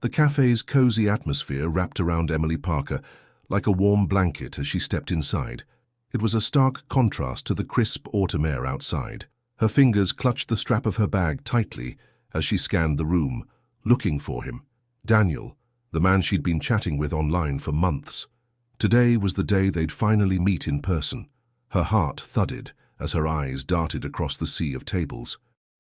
The cafe's cozy atmosphere wrapped around Emily Parker like a warm blanket as she stepped inside. It was a stark contrast to the crisp autumn air outside. Her fingers clutched the strap of her bag tightly as she scanned the room, looking for him. Daniel, the man she'd been chatting with online for months. Today was the day they'd finally meet in person. Her heart thudded as her eyes darted across the sea of tables.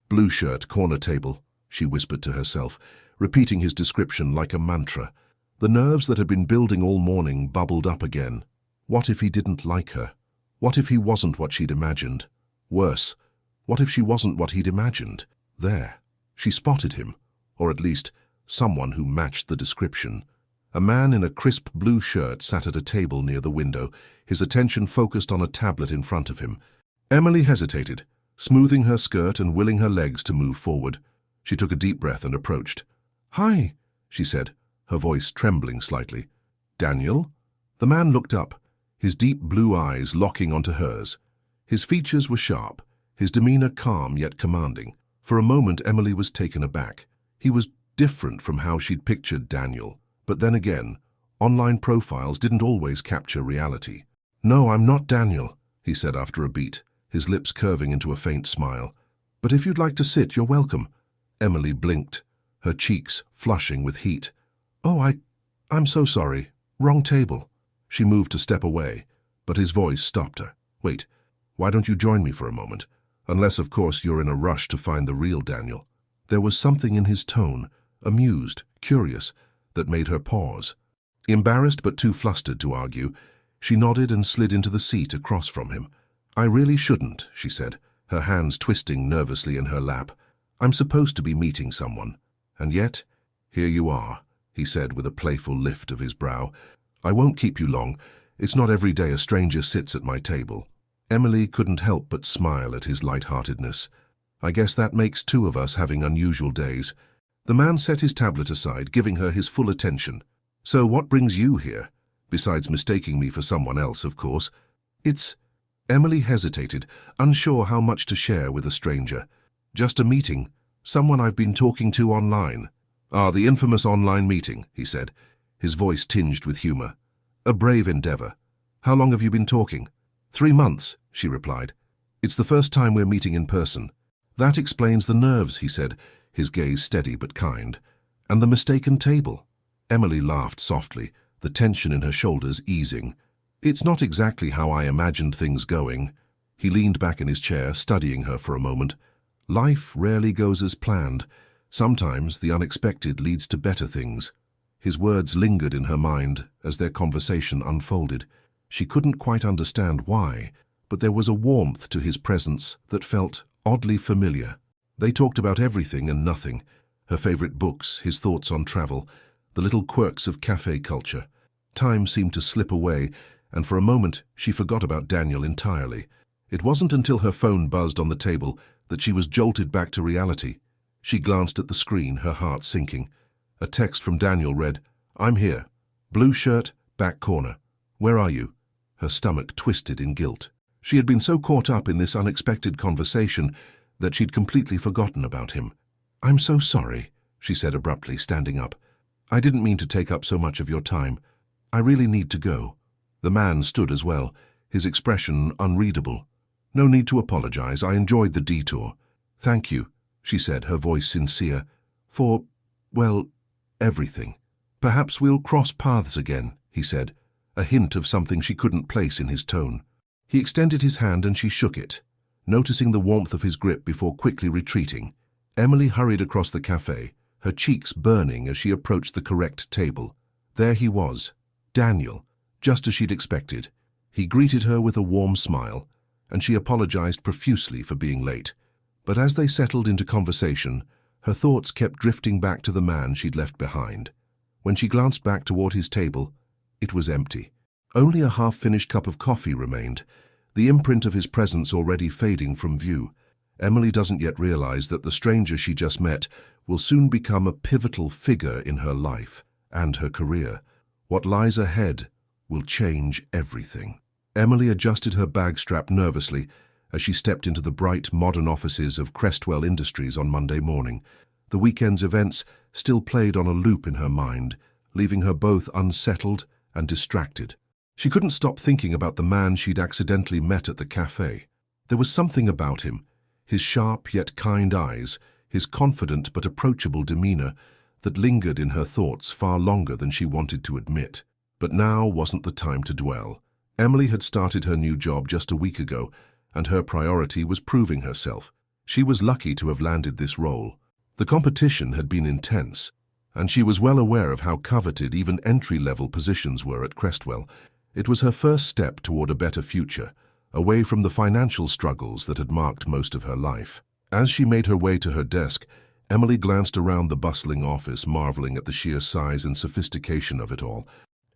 "Blue shirt, corner table," she whispered to herself, repeating his description like a mantra. The nerves that had been building all morning bubbled up again. What if he didn't like her? What if he wasn't what she'd imagined? Worse, what if she wasn't what he'd imagined? There, she spotted him, or at least someone who matched the description. A man in a crisp blue shirt sat at a table near the window, his attention focused on a tablet in front of him. Emily hesitated, smoothing her skirt and willing her legs to move forward. She took a deep breath and approached. "Hi," she said, her voice trembling slightly. "Daniel?" The man looked up, his deep blue eyes locking onto hers. His features were sharp, his demeanor calm yet commanding. For a moment, Emily was taken aback. He was different from how she'd pictured Daniel. But then again, online profiles didn't always capture reality. "No, I'm not Daniel," he said after a beat, his lips curving into a faint smile. "But if you'd like to sit, you're welcome." Emily blinked, her cheeks flushing with heat. "Oh, I'm so sorry. Wrong table." She moved to step away, but his voice stopped her. "Wait, why don't you join me for a moment? Unless, of course, you're in a rush to find the real Daniel." There was something in his tone, amused, curious, that made her pause. Embarrassed but too flustered to argue, she nodded and slid into the seat across from him. "I really shouldn't," she said, her hands twisting nervously in her lap. "I'm supposed to be meeting someone. And yet, here you are," he said with a playful lift of his brow. "I won't keep you long. It's not every day a stranger sits at my table." Emily couldn't help but smile at his light-heartedness. "I guess that makes two of us having unusual days." The man set his tablet aside, giving her his full attention. "So what brings you here? Besides mistaking me for someone else, of course." "It's—" Emily hesitated, unsure how much to share with a stranger. "Just a meeting. Someone I've been talking to online." "Ah, the infamous online meeting," he said, his voice tinged with humor. "A brave endeavor. How long have you been talking?" 3 months, she replied. "It's the first time we're meeting in person." "That explains the nerves," he said, his gaze steady but kind. "And the mistaken table." Emily laughed softly, the tension in her shoulders easing. "It's not exactly how I imagined things going." He leaned back in his chair, studying her for a moment. "Life rarely goes as planned. Sometimes the unexpected leads to better things." His words lingered in her mind as their conversation unfolded. She couldn't quite understand why, but there was a warmth to his presence that felt oddly familiar. They talked about everything and nothing, her favorite books, his thoughts on travel, the little quirks of cafe culture. Time seemed to slip away, and for a moment she forgot about Daniel entirely. It wasn't until her phone buzzed on the table that she was jolted back to reality. She glanced at the screen, her heart sinking. A text from Daniel read, "I'm here. Blue shirt, back corner. Where are you?" Her stomach twisted in guilt. She had been so caught up in this unexpected conversation that she'd completely forgotten about him. "I'm so sorry," she said abruptly, standing up. "I didn't mean to take up so much of your time. I really need to go." The man stood as well, his expression unreadable. "No need to apologize. I enjoyed the detour." "Thank you," she said, her voice sincere, "for, well, everything." "Perhaps we'll cross paths again," he said, a hint of something she couldn't place in his tone. He extended his hand and she shook it, noticing the warmth of his grip before quickly retreating. Emily hurried across the cafe, her cheeks burning as she approached the correct table. There he was, Daniel, just as she'd expected. He greeted her with a warm smile, and she apologized profusely for being late. But as they settled into conversation, her thoughts kept drifting back to the man she'd left behind. When she glanced back toward his table, it was empty. Only a half-finished cup of coffee remained, the imprint of his presence already fading from view. Emily doesn't yet realize that the stranger she just met will soon become a pivotal figure in her life and her career. What lies ahead will change everything. Emily adjusted her bag strap nervously as she stepped into the bright, modern offices of Crestwell Industries on Monday morning. The weekend's events still played on a loop in her mind, leaving her both unsettled and distracted. She couldn't stop thinking about the man she'd accidentally met at the cafe. There was something about him, his sharp yet kind eyes, his confident but approachable demeanor, that lingered in her thoughts far longer than she wanted to admit. But now wasn't the time to dwell. Emily had started her new job just a week ago, and her priority was proving herself. She was lucky to have landed this role. The competition had been intense, and she was well aware of how coveted even entry-level positions were at Crestwell. It was her first step toward a better future, away from the financial struggles that had marked most of her life. As she made her way to her desk, Emily glanced around the bustling office, marveling at the sheer size and sophistication of it all.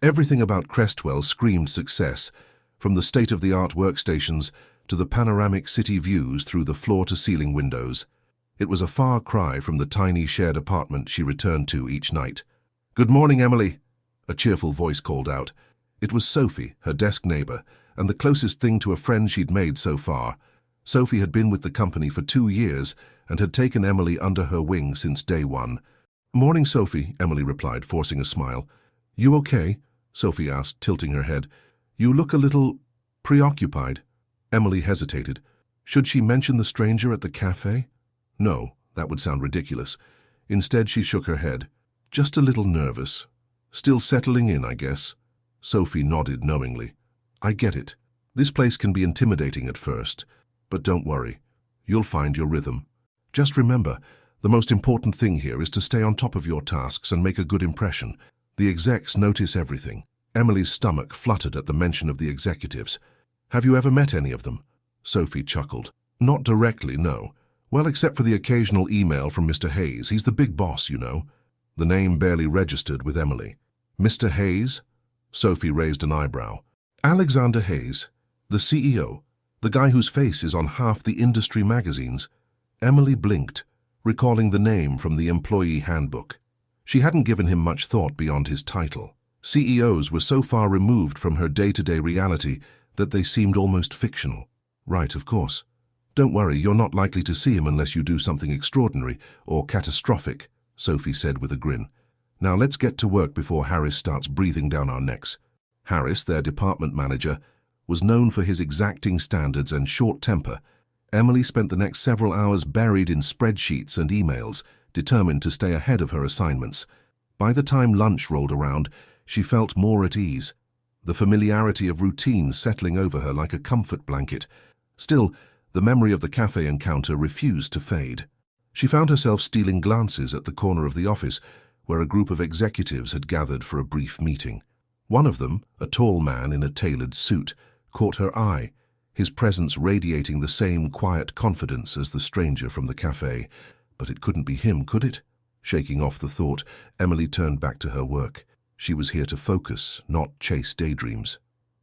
Everything about Crestwell screamed success, from the state-of-the-art workstations to the panoramic city views through the floor-to-ceiling windows. It was a far cry from the tiny shared apartment she returned to each night. "Good morning, Emily," a cheerful voice called out. It was Sophie, her desk neighbor, and the closest thing to a friend she'd made so far. Sophie had been with the company for 2 years and had taken Emily under her wing since day one. "Morning, Sophie," Emily replied, forcing a smile. "You okay?" Sophie asked, tilting her head. "You look a little preoccupied." Emily hesitated. Should she mention the stranger at the cafe? No, that would sound ridiculous. Instead, she shook her head. "Just a little nervous. Still settling in, I guess." Sophie nodded knowingly. "I get it. This place can be intimidating at first, but don't worry. You'll find your rhythm. Just remember, the most important thing here is to stay on top of your tasks and make a good impression. The execs notice everything." Emily's stomach fluttered at the mention of the executives. "Have you ever met any of them?" Sophie chuckled. "Not directly, no. Well, except for the occasional email from Mr. Hayes. He's the big boss, you know." The name barely registered with Emily. "Mr. Hayes?" Sophie raised an eyebrow. "Alexander Hayes, the CEO, the guy whose face is on half the industry magazines." Emily blinked, recalling the name from the employee handbook. She hadn't given him much thought beyond his title. CEOs were so far removed from her day-to-day reality that they seemed almost fictional. "Right, of course. Don't worry, you're not likely to see him unless you do something extraordinary or catastrophic," Sophie said with a grin. "Now let's get to work before Harris starts breathing down our necks." Harris, their department manager, was known for his exacting standards and short temper. Emily spent the next several hours buried in spreadsheets and emails, determined to stay ahead of her assignments. By the time lunch rolled around, she felt more at ease, the familiarity of routine settling over her like a comfort blanket. Still, the memory of the cafe encounter refused to fade. She found herself stealing glances at the corner of the office, where a group of executives had gathered for a brief meeting. One of them, a tall man in a tailored suit, caught her eye, his presence radiating the same quiet confidence as the stranger from the cafe. But it couldn't be him, could it? Shaking off the thought, Emily turned back to her work. She was here to focus, not chase daydreams.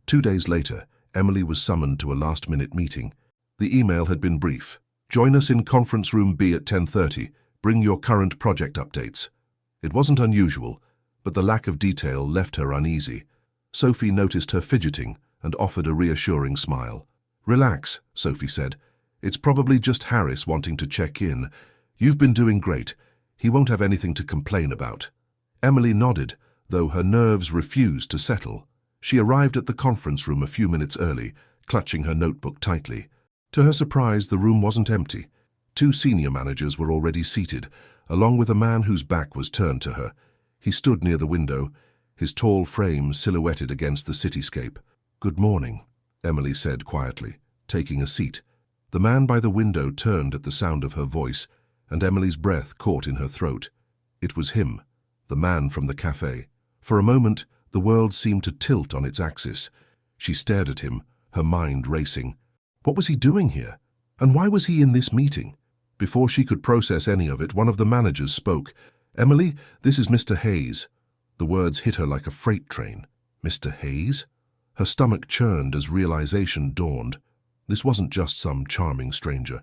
2 days later, Emily was summoned to a last-minute meeting. The email had been brief. "Join us in conference room B at 10:30. Bring your current project updates." It wasn't unusual, but the lack of detail left her uneasy. Sophie noticed her fidgeting and offered a reassuring smile. "Relax," Sophie said. "It's probably just Harris wanting to check in. You've been doing great. He won't have anything to complain about." Emily nodded, though her nerves refused to settle. She arrived at the conference room a few minutes early, clutching her notebook tightly. To her surprise, the room wasn't empty. 2 senior managers were already seated, along with a man whose back was turned to her. He stood near the window, his tall frame silhouetted against the cityscape. "Good morning," Emily said quietly, taking a seat. The man by the window turned at the sound of her voice, and Emily's breath caught in her throat. It was him, the man from the cafe. For a moment, the world seemed to tilt on its axis. She stared at him, her mind racing. What was he doing here? And why was he in this meeting? Before she could process any of it, one of the managers spoke. "Emily, this is Mr. Hayes." The words hit her like a freight train. Mr. Hayes? Her stomach churned as realization dawned. This wasn't just some charming stranger.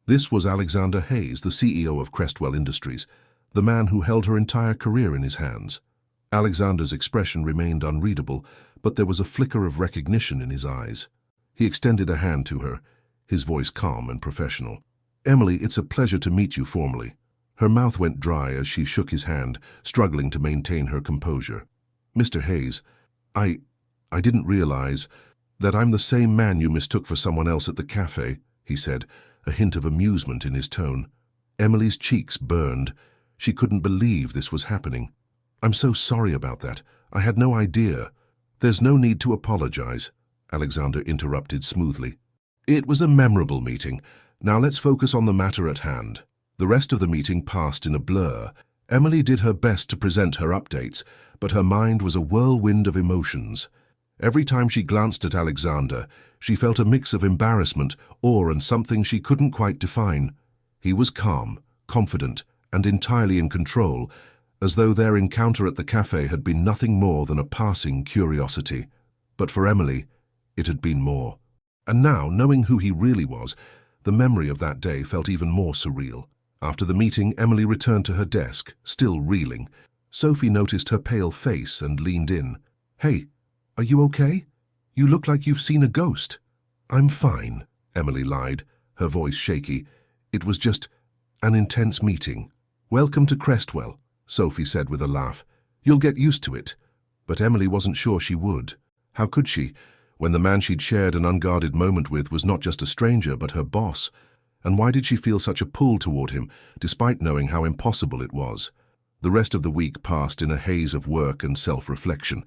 This was Alexander Hayes, the CEO of Crestwell Industries, the man who held her entire career in his hands. Alexander's expression remained unreadable, but there was a flicker of recognition in his eyes. He extended a hand to her, his voice calm and professional. "Emily, it's a pleasure to meet you formally. Her mouth went dry as she shook his hand, struggling to maintain her composure. "Mr. Hayes, I didn't realize that I'm the same man you mistook for someone else at the cafe," he said, a hint of amusement in his tone. Emily's cheeks burned. She couldn't believe this was happening. "I'm so sorry about that. I had no idea." "There's no need to apologize," Alexander interrupted smoothly. "It was a memorable meeting. Now let's focus on the matter at hand." The rest of the meeting passed in a blur. Emily did her best to present her updates, but her mind was a whirlwind of emotions. Every time she glanced at Alexander, she felt a mix of embarrassment, awe, and something she couldn't quite define. He was calm, confident, and entirely in control, as though their encounter at the cafe had been nothing more than a passing curiosity. But for Emily, it had been more. And now, knowing who he really was, the memory of that day felt even more surreal. After the meeting, Emily returned to her desk, still reeling. Sophie noticed her pale face and leaned in. "Hey, are you okay? You look like you've seen a ghost." "I'm fine," Emily lied, her voice shaky. "It was just an intense meeting." "Welcome to Crestwell," Sophie said with a laugh. "You'll get used to it." But Emily wasn't sure she would. How could she, when the man she'd shared an unguarded moment with was not just a stranger but her boss? And why did she feel such a pull toward him, despite knowing how impossible it was? The rest of the week passed in a haze of work and self-reflection.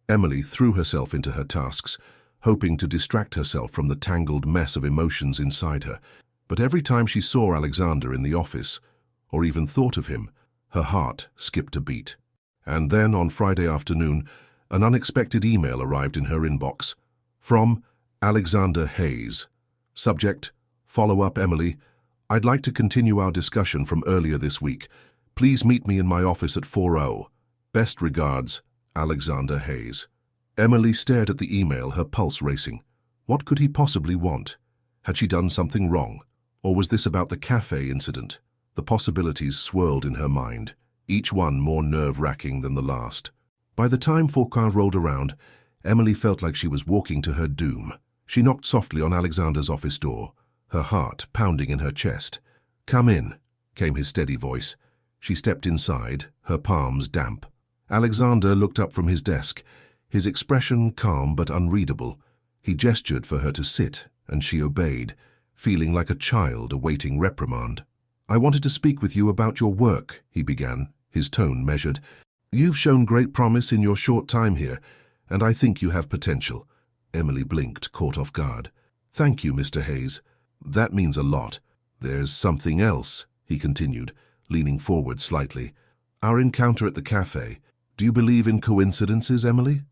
Emily threw herself into her tasks, hoping to distract herself from the tangled mess of emotions inside her. But every time she saw Alexander in the office, or even thought of him, her heart skipped a beat. And then, on Friday afternoon, an unexpected email arrived in her inbox. From Alexander Hayes. Subject: Follow-up, Emily. I'd like to continue our discussion from earlier this week. Please meet me in my office at 4:00. Best regards, Alexander Hayes. Emily stared at the email, her pulse racing. What could he possibly want? Had she done something wrong? Or was this about the cafe incident? The possibilities swirled in her mind, each one more nerve-wracking than the last. By the time Fourquin rolled around, Emily felt like she was walking to her doom. She knocked softly on Alexander's office door, her heart pounding in her chest. "Come in," came his steady voice. She stepped inside, her palms damp. Alexander looked up from his desk, his expression calm but unreadable. He gestured for her to sit, and she obeyed, feeling like a child awaiting reprimand. "I wanted to speak with you about your work," he began, his tone measured. "You've shown great promise in your short time here, and I think you have potential." Emily blinked, caught off guard. "Thank you, Mr. Hayes. That means a lot." "There's something else," he continued, leaning forward slightly. "Our encounter at the cafe. Do you believe in coincidences, Emily?"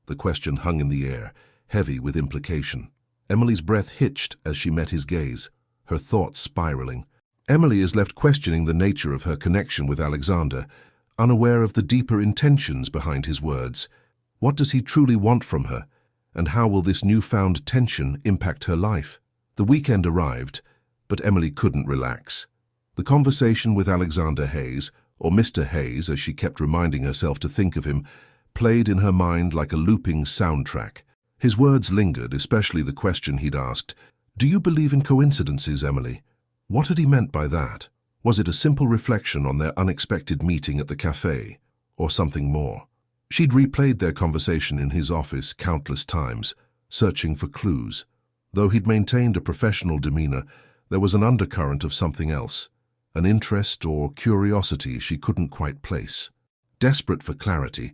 The question hung in the air, heavy with implication. Emily's breath hitched as she met his gaze, her thoughts spiraling. Emily is left questioning the nature of her connection with Alexander, unaware of the deeper intentions behind his words. What does he truly want from her, and how will this newfound tension impact her life? The weekend arrived, but Emily couldn't relax. The conversation with Alexander Hayes, or Mr. Hayes as she kept reminding herself to think of him, played in her mind like a looping soundtrack. His words lingered, especially the question he'd asked. "Do you believe in coincidences, Emily?" What had he meant by that? Was it a simple reflection on their unexpected meeting at the cafe, or something more? She'd replayed their conversation in his office countless times, searching for clues. Though he'd maintained a professional demeanor, there was an undercurrent of something else, an interest or curiosity she couldn't quite place. Desperate for clarity,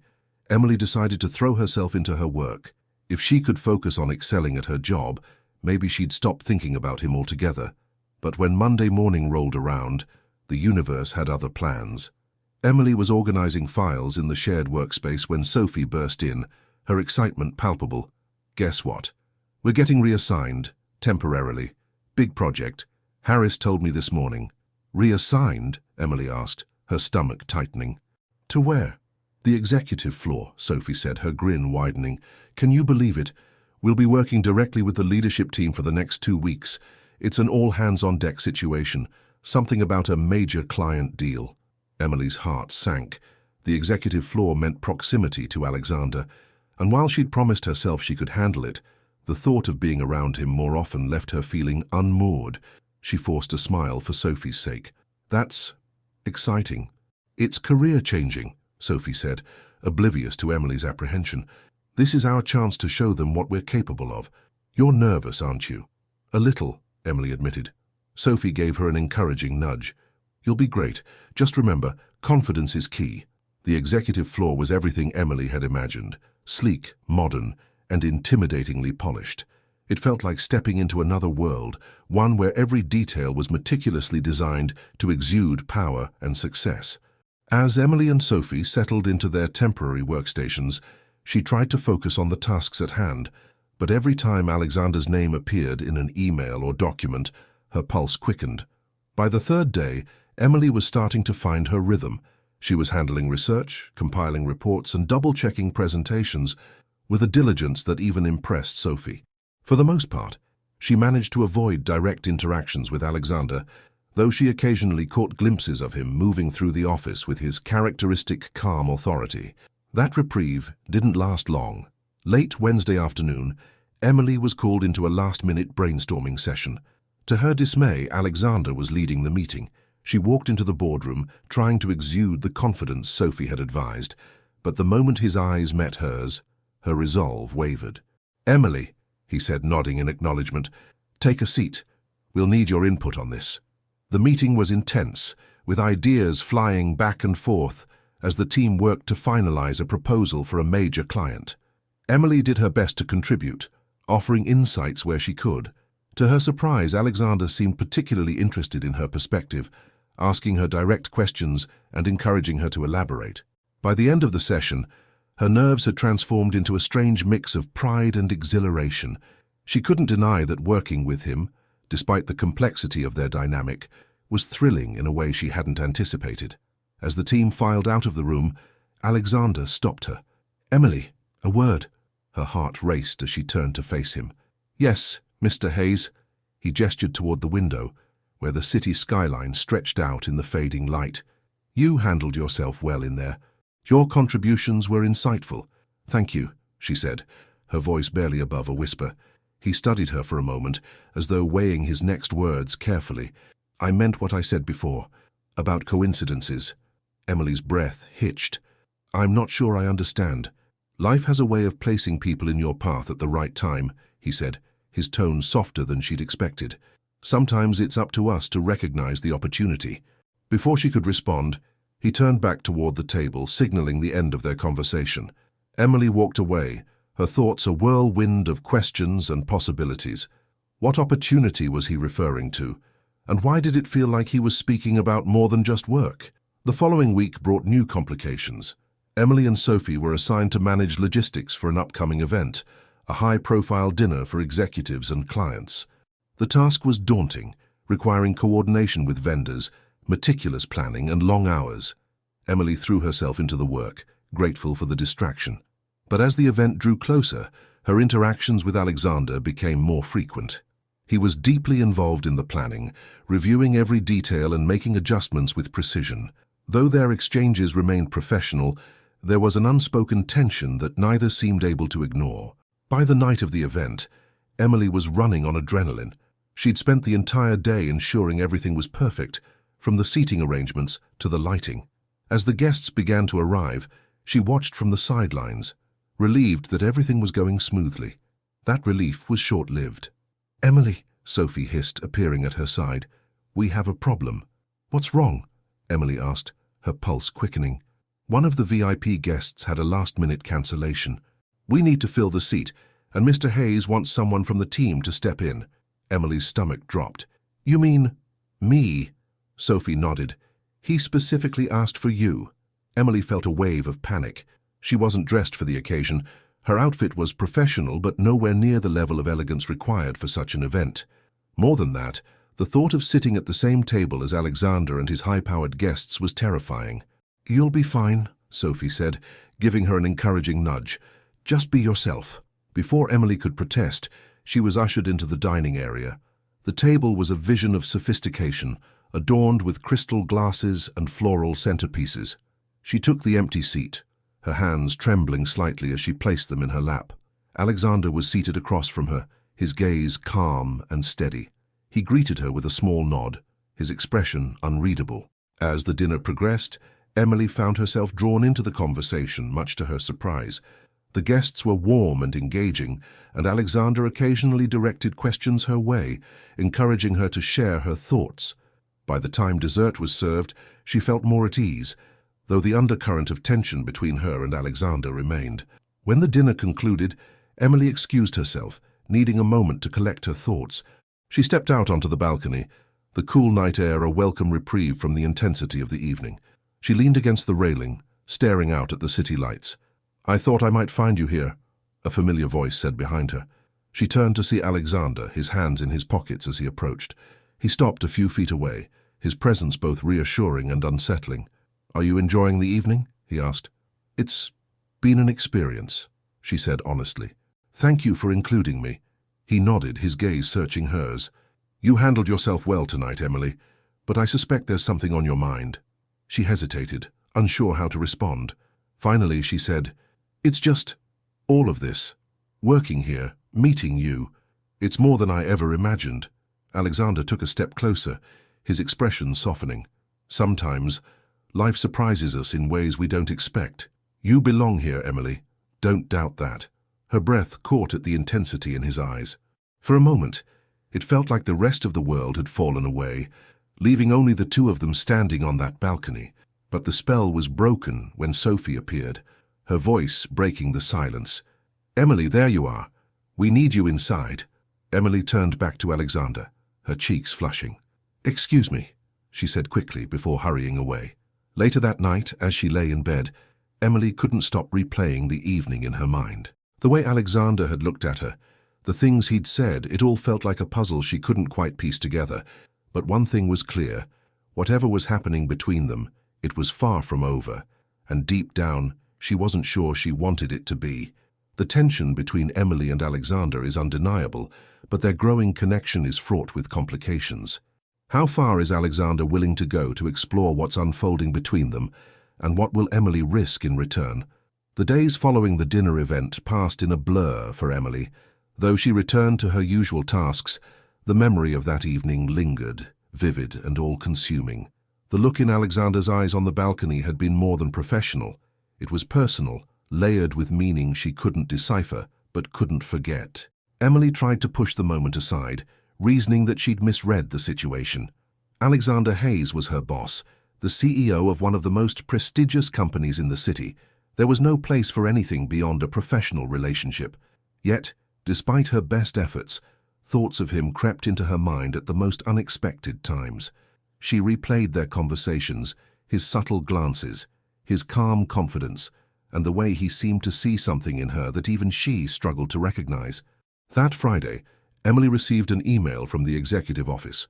Emily decided to throw herself into her work. If she could focus on excelling at her job, maybe she'd stop thinking about him altogether. But when Monday morning rolled around, the universe had other plans. Emily was organizing files in the shared workspace when Sophie burst in, her excitement palpable. "Guess what? We're getting reassigned, temporarily. Big project. Harris told me this morning." "Reassigned?" Emily asked, her stomach tightening. "To where?" "The executive floor," Sophie said, her grin widening. "Can you believe it? We'll be working directly with the leadership team for the next 2 weeks. It's an all-hands-on-deck situation, something about a major client deal." Emily's heart sank. The executive floor meant proximity to Alexander, and while she'd promised herself she could handle it, the thought of being around him more often left her feeling unmoored. She forced a smile for Sophie's sake. That's Exciting. It's career-changing, Sophie said, oblivious to Emily's apprehension. This is our chance to show them what we're capable of. You're nervous, aren't you? A little, Emily admitted. Sophie gave her an encouraging nudge. You'll be great. Just remember, confidence is key. The executive floor was everything Emily had imagined. Sleek, modern, and intimidatingly polished. It felt like stepping into another world, one where every detail was meticulously designed to exude power and success. As Emily and Sophie settled into their temporary workstations, she tried to focus on the tasks at hand, but every time Alexander's name appeared in an email or document, her pulse quickened. By the third day, Emily was starting to find her rhythm. She was handling research, compiling reports, and double-checking presentations with a diligence that even impressed Sophie. For the most part, she managed to avoid direct interactions with Alexander, though she occasionally caught glimpses of him moving through the office with his characteristic calm authority. That reprieve didn't last long. Late Wednesday afternoon, Emily was called into a last-minute brainstorming session. To her dismay, Alexander was leading the meeting. She walked into the boardroom, trying to exude the confidence Sophie had advised, but the moment his eyes met hers, her resolve wavered. "Emily," he said, nodding in acknowledgement, "take a seat. We'll need your input on this." The meeting was intense, with ideas flying back and forth as the team worked to finalize a proposal for a major client. Emily did her best to contribute, offering insights where she could. To her surprise, Alexander seemed particularly interested in her perspective, asking her direct questions and encouraging her to elaborate. By the end of the session, her nerves had transformed into a strange mix of pride and exhilaration. She couldn't deny that working with him, despite the complexity of their dynamic, was thrilling in a way she hadn't anticipated. As the team filed out of the room, Alexander stopped her. "Emily, a word." Her heart raced as she turned to face him. "Yes, Mr. Hayes." He gestured toward the window, where the city skyline stretched out in the fading light. "You handled yourself well in there. Your contributions were insightful." "Thank you," she said, her voice barely above a whisper. He studied her for a moment, as though weighing his next words carefully. "I meant what I said before, about coincidences." Emily's breath hitched. "I'm not sure I understand." "Life has a way of placing people in your path at the right time," he said, his tone softer than she'd expected. "Sometimes it's up to us to recognize the opportunity." Before she could respond, he turned back toward the table, signaling the end of their conversation. Emily walked away, her thoughts a whirlwind of questions and possibilities. What opportunity was he referring to? And why did it feel like he was speaking about more than just work? The following week brought new complications. Emily and Sophie were assigned to manage logistics for an upcoming event, a high-profile dinner for executives and clients. The task was daunting, requiring coordination with vendors, meticulous planning, and long hours. Emily threw herself into the work, grateful for the distraction. But as the event drew closer, her interactions with Alexander became more frequent. He was deeply involved in the planning, reviewing every detail and making adjustments with precision. Though their exchanges remained professional, there was an unspoken tension that neither seemed able to ignore. By the night of the event, Emily was running on adrenaline. She'd spent the entire day ensuring everything was perfect, from the seating arrangements to the lighting. As the guests began to arrive, she watched from the sidelines, relieved that everything was going smoothly. That relief was short-lived. "Emily," Sophie hissed, appearing at her side, "we have a problem." "What's wrong?" Emily asked, her pulse quickening. "One of the VIP guests had a last-minute cancellation. We need to fill the seat, and Mr. Hayes wants someone from the team to step in." Emily's stomach dropped. "You mean me?" Sophie nodded. "He specifically asked for you." Emily felt a wave of panic. She wasn't dressed for the occasion. Her outfit was professional, but nowhere near the level of elegance required for such an event. More than that, the thought of sitting at the same table as Alexander and his high-powered guests was terrifying. "You'll be fine," Sophie said, giving her an encouraging nudge. "Just be yourself." Before Emily could protest, she was ushered into the dining area. The table was a vision of sophistication, adorned with crystal glasses and floral centerpieces. She took the empty seat, her hands trembling slightly as she placed them in her lap. Alexander was seated across from her, his gaze calm and steady. He greeted her with a small nod, his expression unreadable. As the dinner progressed, Emily found herself drawn into the conversation, much to her surprise. The guests were warm and engaging, and Alexander occasionally directed questions her way, encouraging her to share her thoughts. By the time dessert was served, she felt more at ease, though the undercurrent of tension between her and Alexander remained. When the dinner concluded, Emily excused herself, needing a moment to collect her thoughts. She stepped out onto the balcony, the cool night air a welcome reprieve from the intensity of the evening. She leaned against the railing, staring out at the city lights. "I thought I might find you here," a familiar voice said behind her. She turned to see Alexander, his hands in his pockets as he approached. He stopped a few feet away, his presence both reassuring and unsettling. "Are you enjoying the evening?" he asked. "It's been an experience," she said honestly. "Thank you for including me." He nodded, his gaze searching hers. "You handled yourself well tonight, Emily, but I suspect there's something on your mind." She hesitated, unsure how to respond. Finally, she said, "It's just all of this. Working here, meeting you. It's more than I ever imagined." Alexander took a step closer, his expression softening. "Sometimes, life surprises us in ways we don't expect. You belong here, Emily. Don't doubt that." Her breath caught at the intensity in his eyes. For a moment, it felt like the rest of the world had fallen away, leaving only the two of them standing on that balcony. But the spell was broken when Sophie appeared, her voice breaking the silence. "Emily, there you are. We need you inside." Emily turned back to Alexander, her cheeks flushing. "Excuse me," she said quickly before hurrying away. Later that night, as she lay in bed, Emily couldn't stop replaying the evening in her mind. The way Alexander had looked at her, the things he'd said, it all felt like a puzzle she couldn't quite piece together. But one thing was clear. Whatever was happening between them, it was far from over, and deep down, she wasn't sure she wanted it to be. The tension between Emily and Alexander is undeniable, but their growing connection is fraught with complications. How far is Alexander willing to go to explore what's unfolding between them, and what will Emily risk in return? The days following the dinner event passed in a blur for Emily. Though she returned to her usual tasks, the memory of that evening lingered, vivid and all-consuming. The look in Alexander's eyes on the balcony had been more than professional. It was personal, layered with meaning she couldn't decipher, but couldn't forget. Emily tried to push the moment aside, reasoning that she'd misread the situation. Alexander Hayes was her boss, the CEO of one of the most prestigious companies in the city. There was no place for anything beyond a professional relationship. Yet, despite her best efforts, thoughts of him crept into her mind at the most unexpected times. She replayed their conversations, his subtle glances, his calm confidence, and the way he seemed to see something in her that even she struggled to recognize. That Friday, Emily received an email from the executive office.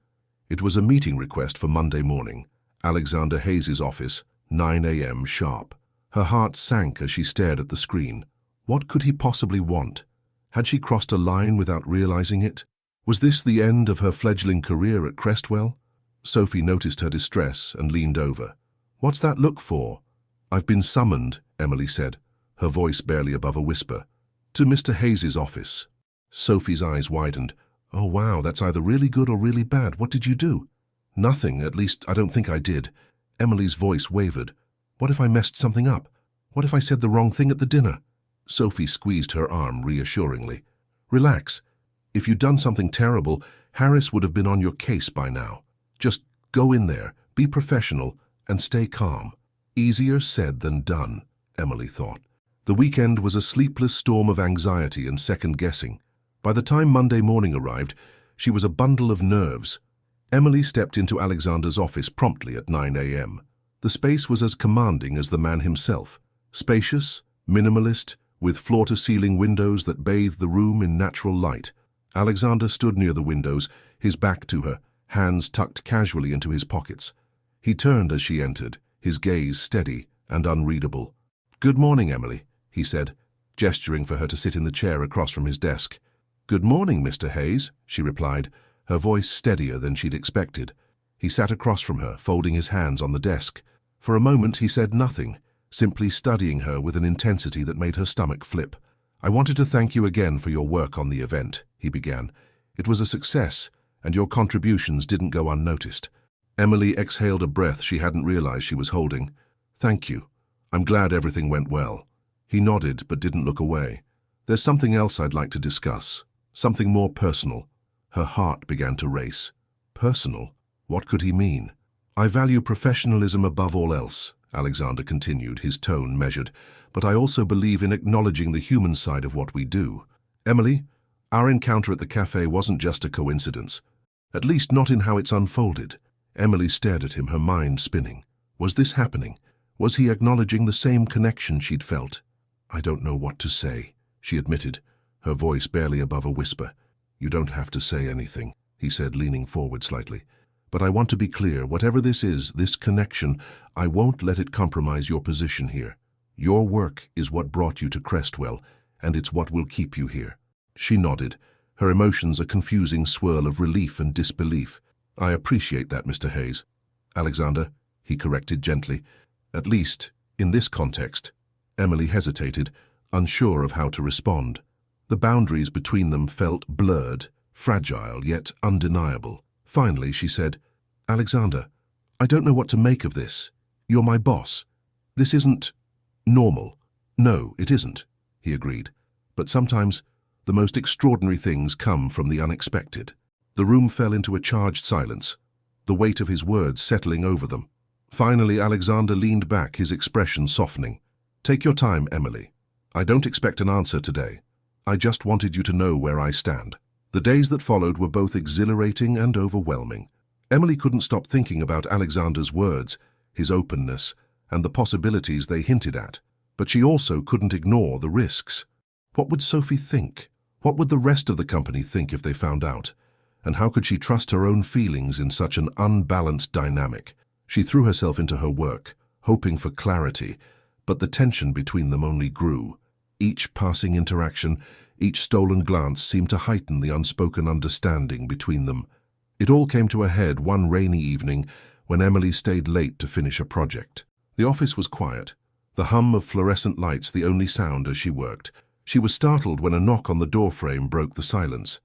It was a meeting request for Monday morning, Alexander Hayes' office, 9 a.m. sharp. Her heart sank as she stared at the screen. What could he possibly want? Had she crossed a line without realizing it? Was this the end of her fledgling career at Crestwell? Sophie noticed her distress and leaned over. "What's that look for?" "I've been summoned," Emily said, her voice barely above a whisper. "To Mr. Hayes' office." Sophie's eyes widened. "Oh wow, that's either really good or really bad. What did you do?" "Nothing, at least I don't think I did." Emily's voice wavered. "What if I messed something up? What if I said the wrong thing at the dinner?" Sophie squeezed her arm reassuringly. "Relax. If you'd done something terrible, Harris would have been on your case by now. Just go in there, be professional, and stay calm." Easier said than done, Emily thought. The weekend was a sleepless storm of anxiety and second-guessing. By the time Monday morning arrived, she was a bundle of nerves. Emily stepped into Alexander's office promptly at 9 a.m. The space was as commanding as the man himself. Spacious, minimalist, with floor-to-ceiling windows that bathed the room in natural light. Alexander stood near the windows, his back to her, hands tucked casually into his pockets. He turned as she entered, his gaze steady and unreadable. "Good morning, Emily," he said, gesturing for her to sit in the chair across from his desk. "Good morning, Mr. Hayes," she replied, her voice steadier than she'd expected. He sat across from her, folding his hands on the desk. For a moment he said nothing, simply studying her with an intensity that made her stomach flip. "I wanted to thank you again for your work on the event," he began. "It was a success, and your contributions didn't go unnoticed." Emily exhaled a breath she hadn't realized she was holding. "Thank you. I'm glad everything went well." He nodded but didn't look away. "There's something else I'd like to discuss. Something more personal." Her heart began to race. Personal? What could he mean? "I value professionalism above all else," Alexander continued, his tone measured, "but I also believe in acknowledging the human side of what we do. Emily, our encounter at the cafe wasn't just a coincidence. At least not in how it's unfolded." Emily stared at him, her mind spinning. Was this happening? Was he acknowledging the same connection she'd felt? "I don't know what to say," she admitted, her voice barely above a whisper. "You don't have to say anything," he said, leaning forward slightly. "But I want to be clear, whatever this is, this connection, I won't let it compromise your position here. Your work is what brought you to Crestwell, and it's what will keep you here." She nodded, her emotions a confusing swirl of relief and disbelief. "I appreciate that, Mr. Hayes." "Alexander," he corrected gently. "At least, in this context." Emily hesitated, unsure of how to respond. The boundaries between them felt blurred, fragile yet undeniable. Finally, she said, "Alexander, I don't know what to make of this. You're my boss. This isn't normal." "No, it isn't," he agreed. "But sometimes the most extraordinary things come from the unexpected." The room fell into a charged silence, the weight of his words settling over them. Finally, Alexander leaned back, his expression softening. "Take your time, Emily. I don't expect an answer today. I just wanted you to know where I stand." The days that followed were both exhilarating and overwhelming. Emily couldn't stop thinking about Alexander's words, his openness, and the possibilities they hinted at. But she also couldn't ignore the risks. What would Sophie think? What would the rest of the company think if they found out? And how could she trust her own feelings in such an unbalanced dynamic? She threw herself into her work, hoping for clarity, but the tension between them only grew. Each passing interaction, each stolen glance seemed to heighten the unspoken understanding between them. It all came to a head one rainy evening when Emily stayed late to finish a project. The office was quiet, the hum of fluorescent lights the only sound as she worked. She was startled when a knock on the doorframe broke the silence.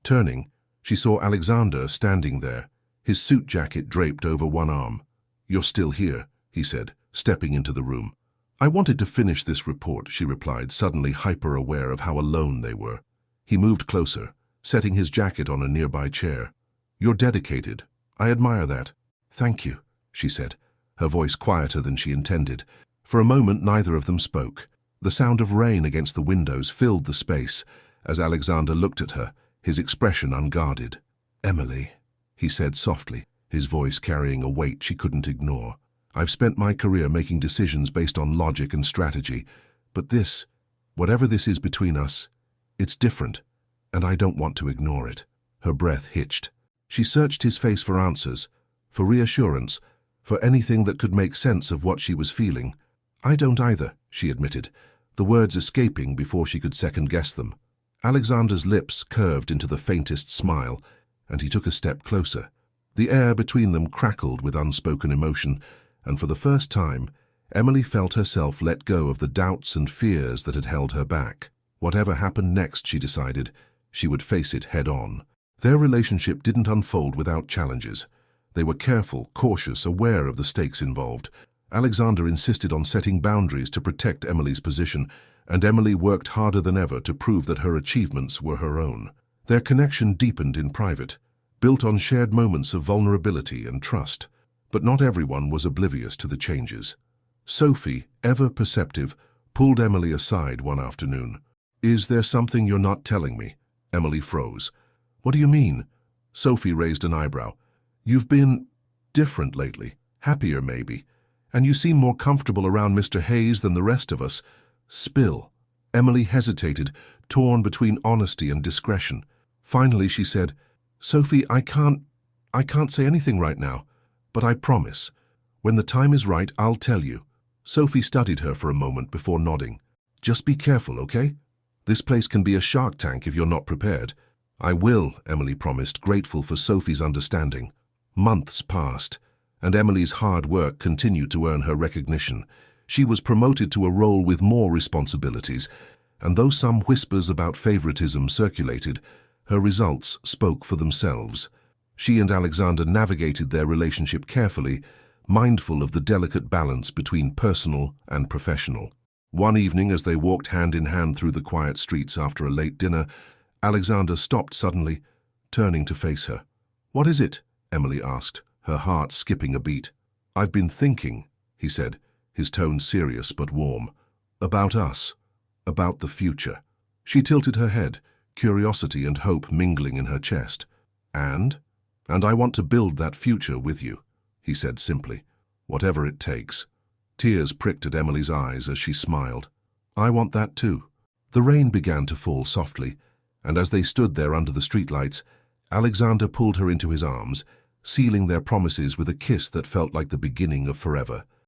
Turning, she saw Alexander standing there, his suit jacket draped over one arm. "You're still here," he said, stepping into the room. "I wanted to finish this report," she replied, suddenly hyper-aware of how alone they were. He moved closer, setting his jacket on a nearby chair. "You're dedicated. I admire that." "Thank you," she said, her voice quieter than she intended. For a moment, neither of them spoke. The sound of rain against the windows filled the space as Alexander looked at her, his expression unguarded. "Emily," he said softly, his voice carrying a weight she couldn't ignore. "I've spent my career making decisions based on logic and strategy, but this, whatever this is between us, it's different, and I don't want to ignore it." Her breath hitched. She searched his face for answers, for reassurance, for anything that could make sense of what she was feeling. "I don't either," she admitted, the words escaping before she could second-guess them. Alexander's lips curved into the faintest smile, and he took a step closer. The air between them crackled with unspoken emotion, and for the first time, Emily felt herself let go of the doubts and fears that had held her back. Whatever happened next, she decided, she would face it head-on. Their relationship didn't unfold without challenges. They were careful, cautious, aware of the stakes involved. Alexander insisted on setting boundaries to protect Emily's position, and Emily worked harder than ever to prove that her achievements were her own. Their connection deepened in private, built on shared moments of vulnerability and trust. But not everyone was oblivious to the changes. Sophie, ever perceptive, pulled Emily aside one afternoon. "Is there something you're not telling me?" Emily froze. "What do you mean?" Sophie raised an eyebrow. "You've been different lately, happier maybe, and you seem more comfortable around Mr. Hayes than the rest of us." "Spill." Emily hesitated, torn between honesty and discretion. Finally she said, "Sophie, I can't say anything right now, but I promise, when the time is right, I'll tell you." Sophie studied her for a moment before nodding. "Just be careful, okay? This place can be a shark tank if you're not prepared." "I will," Emily promised, grateful for Sophie's understanding. Months passed, and Emily's hard work continued to earn her recognition. She was promoted to a role with more responsibilities, and though some whispers about favoritism circulated, her results spoke for themselves. She and Alexander navigated their relationship carefully, mindful of the delicate balance between personal and professional. One evening, as they walked hand in hand through the quiet streets after a late dinner, Alexander stopped suddenly, turning to face her. "What is it?" Emily asked, her heart skipping a beat. "I've been thinking," he said, his tone serious but warm, "about us, about the future." She tilted her head, curiosity and hope mingling in her chest. And I want to build that future with you," he said simply, "whatever it takes." Tears pricked at Emily's eyes as she smiled. "I want that too." The rain began to fall softly, and as they stood there under the streetlights, Alexander pulled her into his arms, sealing their promises with a kiss that felt like the beginning of forever.